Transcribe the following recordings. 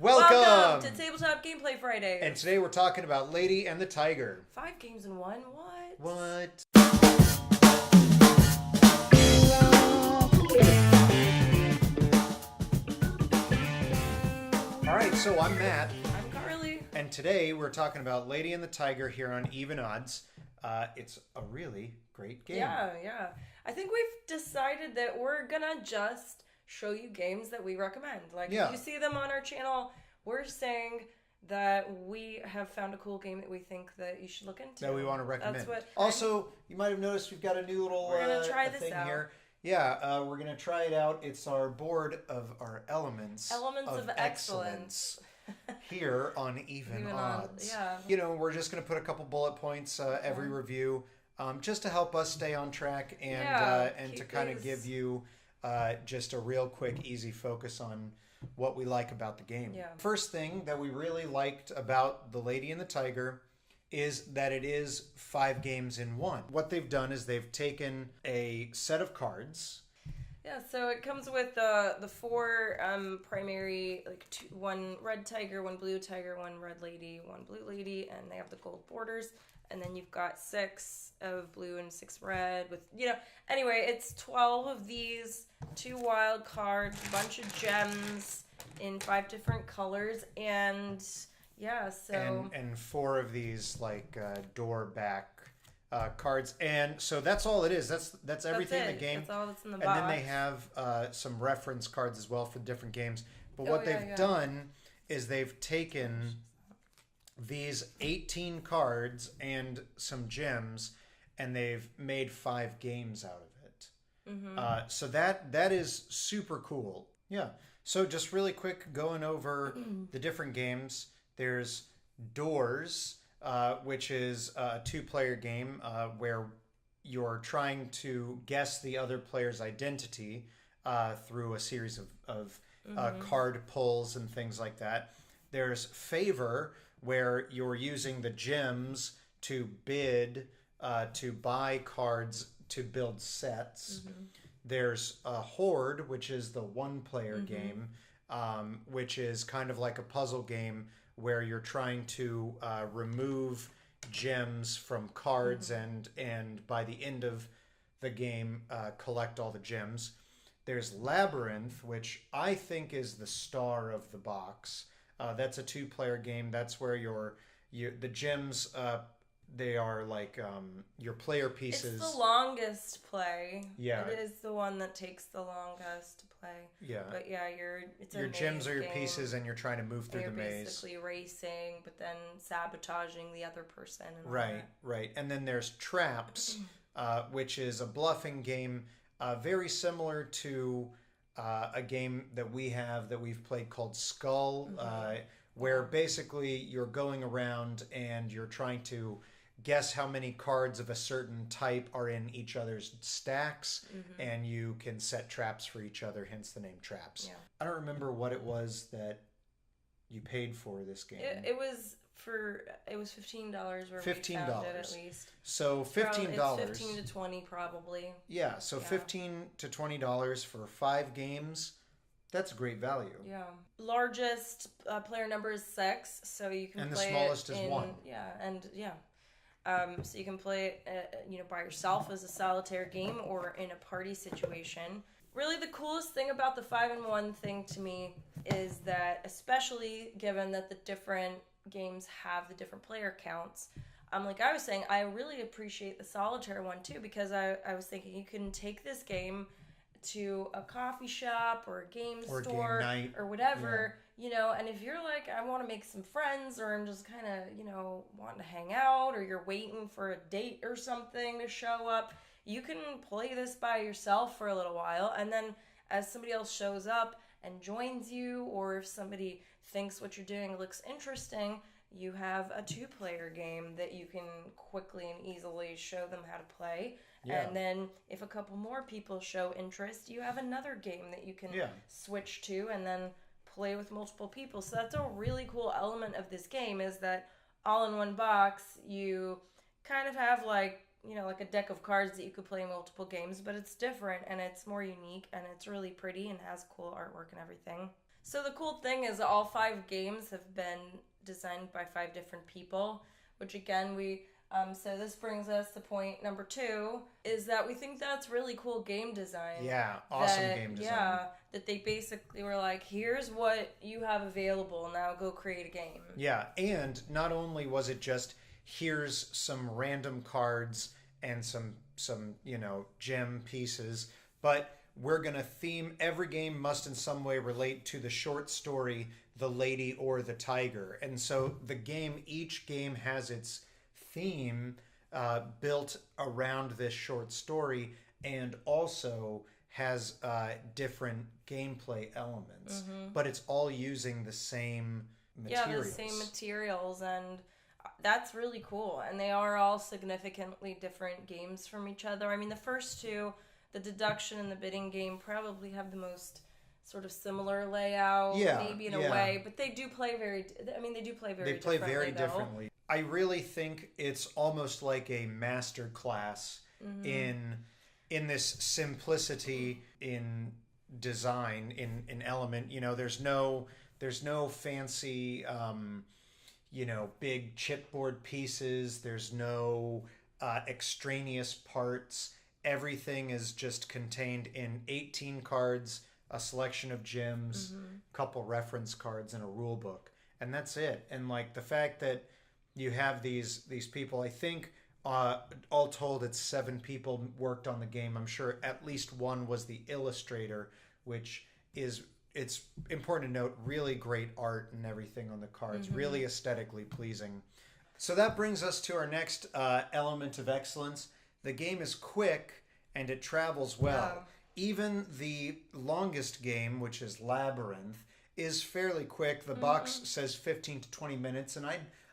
Welcome to Tabletop Gameplay Friday. And today we're talking about Lady and the Tiger. 5 games in one? What? What? Alright, so I'm Matt. I'm Carly. And today we're talking about Lady and the Tiger here on Even Odds. It's a really great game. Yeah. I think we've decided that we're gonna just show you games that we recommend. If you see them on our channel, we're saying that we have found a cool game that we think that you should look into. That we want to recommend. That's what. Also, you might have noticed we've got a new little we're gonna try this thing out. here. Yeah, we're gonna try it out. It's our board of our elements of excellence. Here on Even Odds. You know, we're just gonna put a couple bullet points every review, just to help us stay on track and to kind of give you just a real quick, easy focus on what we like about the game. Yeah. First thing that we really liked about The Lady and the Tiger is that it is 5 games in one. What they've done is they've taken a set of cards. Yeah, so it comes with the 4 primary, one red tiger, one blue tiger, one red lady, one blue lady, and they have the gold borders. And then you've got 6 of blue and 6 red with, anyway, it's 12 of these, 2 wild cards, a bunch of gems in 5 different colors, and yeah, so... And 4 of these, door back cards. And so that's all it is. That's everything in the game. That's all that's in the box. And then they have some reference cards as well for different games. But what they've done is they've taken these 18 cards and some gems, and they've made 5 games out of it. Mm-hmm. So that is super cool. Yeah. So just really quick, going over the different games. There's Doors, which is a 2-player game where you're trying to guess the other player's identity through a series of card pulls and things like that. There's Favor, where you're using the gems to bid to buy cards to build sets. Mm-hmm. There's a Horde, which is the 1-player game, which is kind of like a puzzle game where you're trying to remove gems from cards and by the end of the game collect all the gems. There's Labyrinth, which I think is the star of the box. That's a 2-player game. That's where the gems, they are like your player pieces. It's the longest play. Yeah. It is the one that takes the longest to play. Yeah. But yeah, it's your a gems are your game. pieces, and you're trying to move through the maze. You're basically racing, but then sabotaging the other person. And Right. And then there's Traps, which is a bluffing game, very similar to a game that we've played called Skull, where basically you're going around and you're trying to guess how many cards of a certain type are in each other's stacks, and you can set traps for each other, hence the name Traps. Yeah. I don't remember what it was that you paid for this game. It was $15 where we found it, at least. So $15. It's 15 to 20 probably. Yeah, so $15 to $20 for 5 games. That's great value. Yeah. Largest player number is 6, so you can play the smallest it is 1. So you can play it, by yourself as a solitaire game or in a party situation. Really, the coolest thing about the 5-in-1 thing to me is that, especially given that the different games have the different player counts, like I was saying, I really appreciate the solitaire one too, because I was thinking you can take this game to a coffee shop or a game store game night or whatever, and if you're like, I want to make some friends, or I'm just kind of, wanting to hang out, or you're waiting for a date or something to show up, you can play this by yourself for a little while, and then as somebody else shows up and joins you, or if somebody thinks what you're doing looks interesting, you have a 2-player game that you can quickly and easily show them how to play. Yeah. And then if a couple more people show interest, you have another game that you can switch to and then play with multiple people. So that's a really cool element of this game, is that all in one box, you kind of have like a deck of cards that you could play multiple games, but it's different and it's more unique and it's really pretty and has cool artwork and everything. So the cool thing is all 5 games have been designed by 5 different people, which again so this brings us to point number 2, is that we think that's really cool game design. Yeah, awesome game design. Yeah, that they basically were like, here's what you have available, now go create a game. Yeah, and not only was it just, here's some random cards and some gem pieces, but we're going to theme every game must in some way relate to the short story, The Lady or the Tiger. And so each game has its theme built around this short story, and also has different gameplay elements, but it's all using the same materials. Yeah, the same materials, and that's really cool. And they are all significantly different games from each other. I mean, the first 2, the deduction and the bidding game, probably have the most sort of similar layout, maybe in a way, but they do play very differently. I really think it's almost like a master class in this simplicity in design, in element. There's no fancy big chipboard pieces. There's no extraneous parts. Everything is just contained in 18 cards, a selection of gems, a couple reference cards, and a rule book, and that's it. And like the fact that you have these people, I think all told it's 7 people worked on the game. I'm sure at least one was the illustrator, which it's important to note, really great art and everything on the cards, really aesthetically pleasing. So that brings us to our next element of excellence. The game is quick and it travels well. Yeah. Even the longest game, which is Labyrinth, is fairly quick. The box says 15 to 20 minutes, and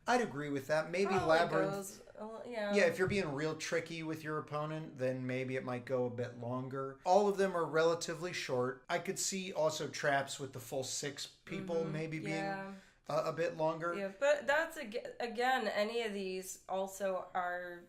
I'd agree with that. Maybe probably Labyrinth. Yeah, if you're being real tricky with your opponent, then maybe it might go a bit longer. All of them are relatively short. I could see also Traps with the full 6 people maybe being a bit longer. Yeah, but that's, again, any of these also are,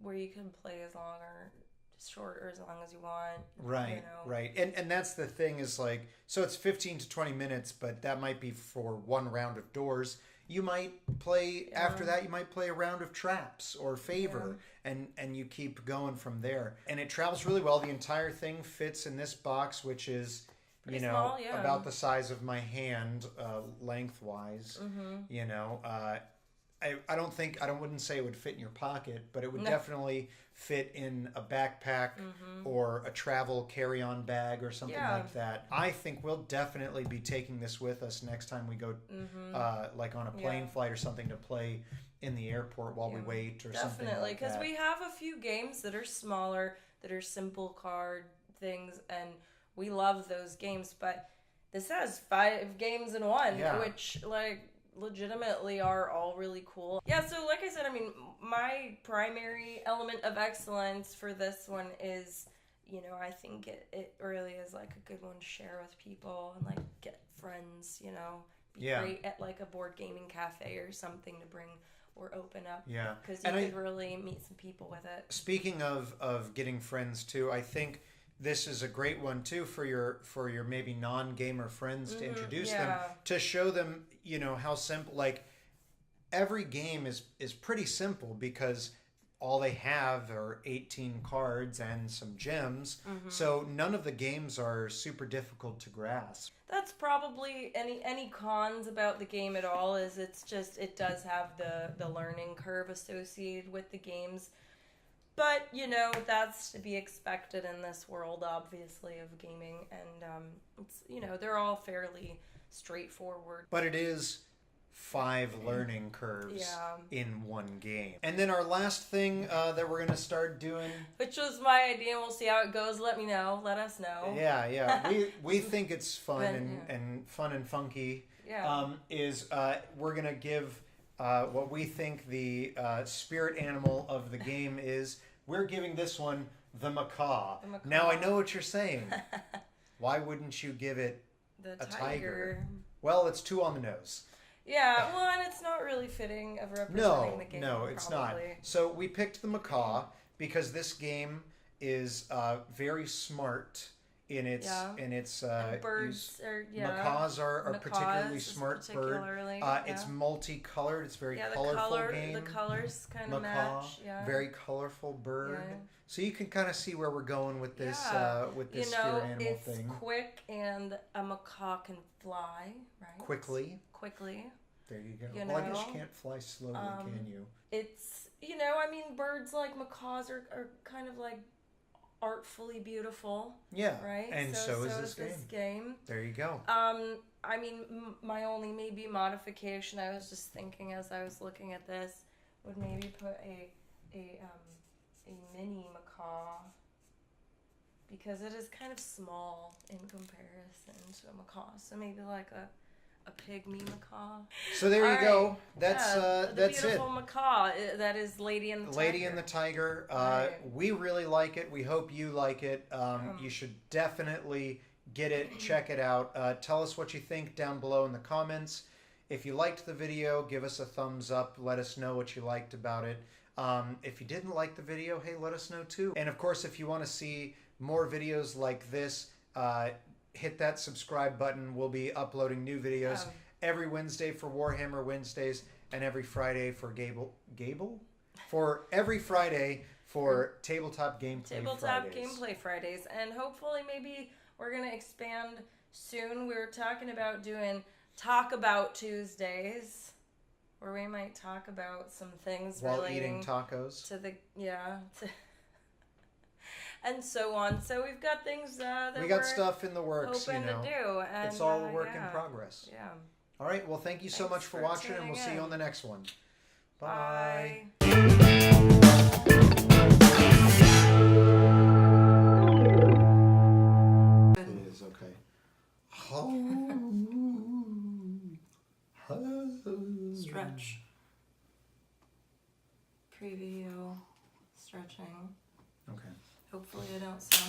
where you can play as long or short or as long as you want. Right, right. And that's the thing is like, so it's 15 to 20 minutes, but that might be for one round of doors. You might play, after that, you might play a round of Traps or Favor, and you keep going from there. And it travels really well. The entire thing fits in this box, which is, pretty small, about the size of my hand lengthwise. I wouldn't say it would fit in your pocket, but it would definitely fit in a backpack or a travel carry-on bag or something like that. I think we'll definitely be taking this with us next time we go, like on a plane flight or something, to play in the airport while we wait or something like that. Definitely, because we have a few games that are smaller, that are simple card things, and we love those games, but this has 5 games in one, which, like, legitimately are all really cool. Yeah, so like I said, I mean, my primary element of excellence for this one is, I think it really is like a good one to share with people and like get friends, be great at like a board gaming cafe or something to bring or open up. Yeah. Because you could really meet some people with it. Speaking of getting friends too, I think this is a great one too for your maybe non-gamer friends to introduce them, to show them, how simple, like every game is pretty simple because all they have are 18 cards and some gems. So none of the games are super difficult to grasp. That's probably any cons about the game at all is it does have the learning curve associated with the games. But, that's to be expected in this world, obviously, of gaming. And, it's, they're all fairly straightforward. But it is 5 learning curves in one game. And then our last thing that we're going to start doing... Which was my idea, and we'll see how it goes. Let me know. Let us know. Yeah. We think it's fun and fun and funky. Yeah. We're going to give... what we think the spirit animal of the game is. We're giving this one the macaw. Now I know what you're saying. Why wouldn't you give it a tiger? Well, it's too on the nose. Yeah, well, and it's not really fitting of representing the game. No, it's not. So we picked the macaw because this game is very smart in its And birds use. are Macaws are particularly Macaws smart particularly, bird. It's multicolored. It's very colorful game. The colors kind of Macaw, match. Yeah. very colorful bird. Yeah. So you can kind of see where we're going with this You spirit know, animal it's thing. quick, and a macaw can fly, right? Quickly. There you go. You Well, I guess know, you can't fly slowly, can you? It's, you know, I mean, birds like macaws are kind of like artfully beautiful. Yeah. Right? And so is this game. There you go. I mean, my only maybe modification, I was just thinking as I was looking at this, would maybe put a mini macaw, because it is kind of small in comparison to a macaw. So maybe like a pygmy macaw. So there you go. That's the that's beautiful it. macaw. That is Lady and the Tiger. Lady and the Tiger. Right. We really like it. We hope you like it. You should definitely get it. Check it out. Tell us what you think down below in the comments. If you liked the video, give us a thumbs up. Let us know what you liked about it. If you didn't like the video, hey, let us know too. And of course, if you want to see more videos like this, hit that subscribe button. We'll be uploading new videos every Wednesday for Warhammer Wednesdays and every Friday for For every Friday for Tabletop Gameplay Fridays. And hopefully maybe we're going to expand soon. We were talking about doing Talk About Tuesdays, where we might talk about some things while relating eating tacos to the and so on. So we've got things that we got stuff in the works, hoping to do. And, it's all a work in progress. Yeah. All right. Well, thank you so much for watching, and we'll see you on the next one. Bye. It is okay. Stretch. Preview. Stretching. Okay. Hopefully I don't sound